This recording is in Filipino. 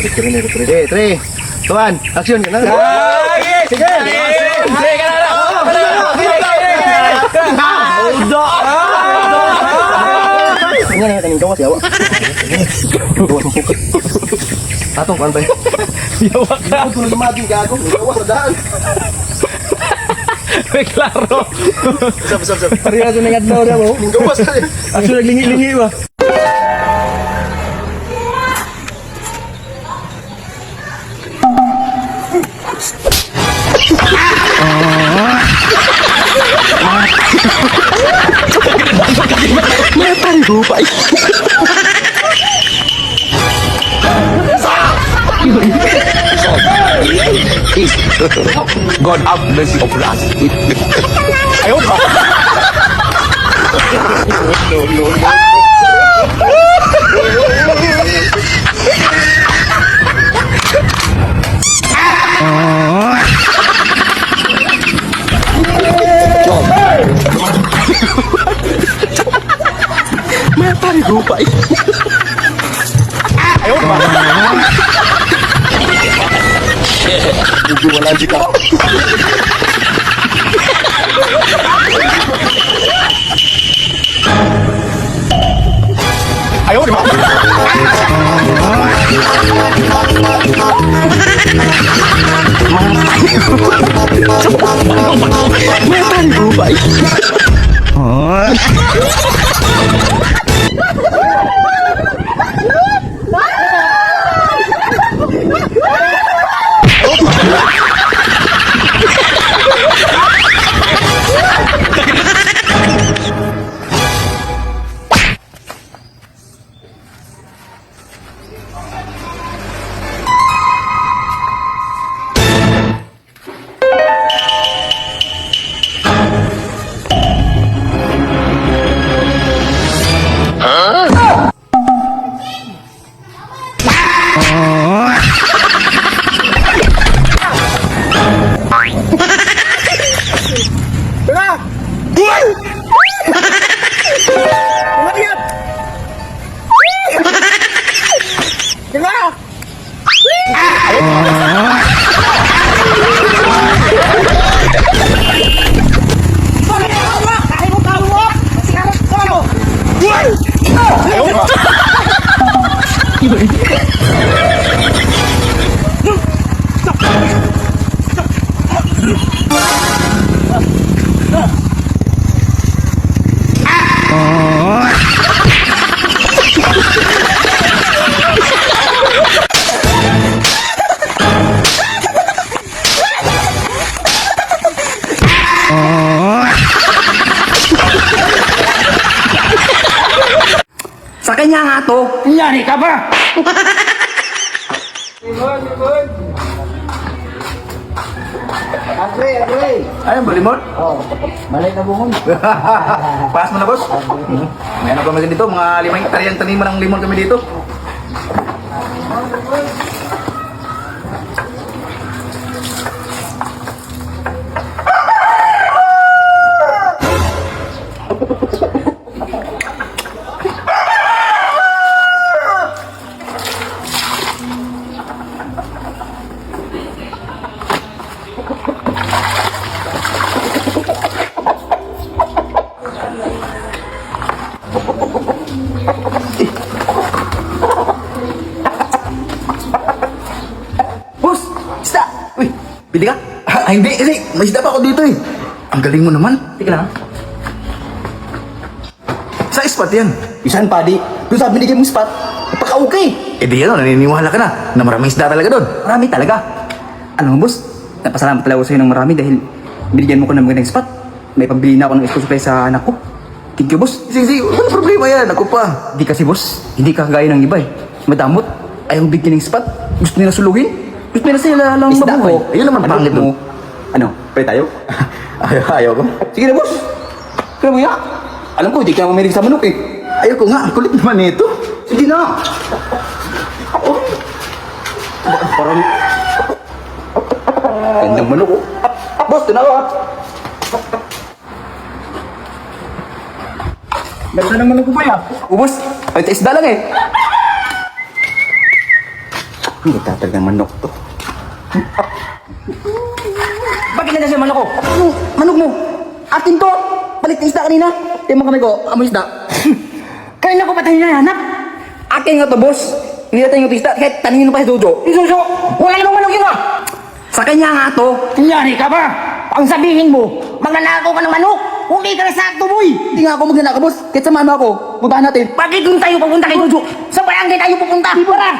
Tre. Tuan, action ka na. Sige. Nga na kaning gawas yawa. Gawas mo sukat. Atong kan ba? Yawa ka. Ako tulog maging gago. Gawas sa daan. May klaro. Sab. Parehas na ngadlaw na mo. Gawas ka. Action naglingi-lingi ba? God have mercy upon us. Ayaw ba? May parigupay. Ayaw ba? Medyo wala di ka. Ayaw ba? May parigupay. Sa kanya nga to. Nyari ka ba? Andre. Ayun, balimot. Oh, malay na bungon. Pass mo na, boss. May ano kami dito, mga 5 hektaryang taniman ng limon kami dito. Boss, isda! Uy, pili ka? Hindi. May isda pa ako dito eh. Ang galing mo naman. Tika lang. Sa spot yan. Isan pa di. Doon sa binigay mong spot. Napaka-okay. Eh di naniniwala ka na na maraming isda talaga doon. Marami talaga. Alam mo, boss, napasalamat talaga ako sa'yo ng marami dahil binigyan mo ko ng magandang spot. May pambili na ako ng school supply sa anak ko. Thank you, boss. Sige, wala problema yan. Ako pa. Hindi kasi, boss, hindi ka kagaya ng iba eh. Madamot, ayaw bigyan ng spot. Gusto nila suluhin. Gusto nila sila lang Isda mabuhay. ko. Ayun naman pangit mo. doon. Ano, pwede tayo? Ayaw ko. Sige na, boss. Kaya mo ya. Alam ko, hindi ka mamilig sa manok eh. Ayaw ko nga. Ang kulit naman nito. Sige na. Oh. Parang... Gandang manok oh. Boss, tinawa. Ganda ng manok ko pa ya. Oh, boss. Ay, isda lang eh. Hindi tatag ng manok to. Bakit na siya manok ko? Ano? Manok mo? Atin to! Palit na isda kanina. Tiyan mo kami ko, amoy isda. Kanina ko patayin na hanap. Akin nga to, boss. Hindi natin yung isda, kahit taningin mo pa si Jojo. Si Jojo, wala namang manok yun ah! Sa kanya nga to. Yari ka ba? Ang sabihin mo, magnanakaw ka ng manok. Hindi ka na sakto, boy. Hindi nga ako magnanaka, boss. Kahit samahan mo ako, puntahan natin. Bakit doon tayo pupunta kay Jojo? Sa barangay tayo pupunta. Tara!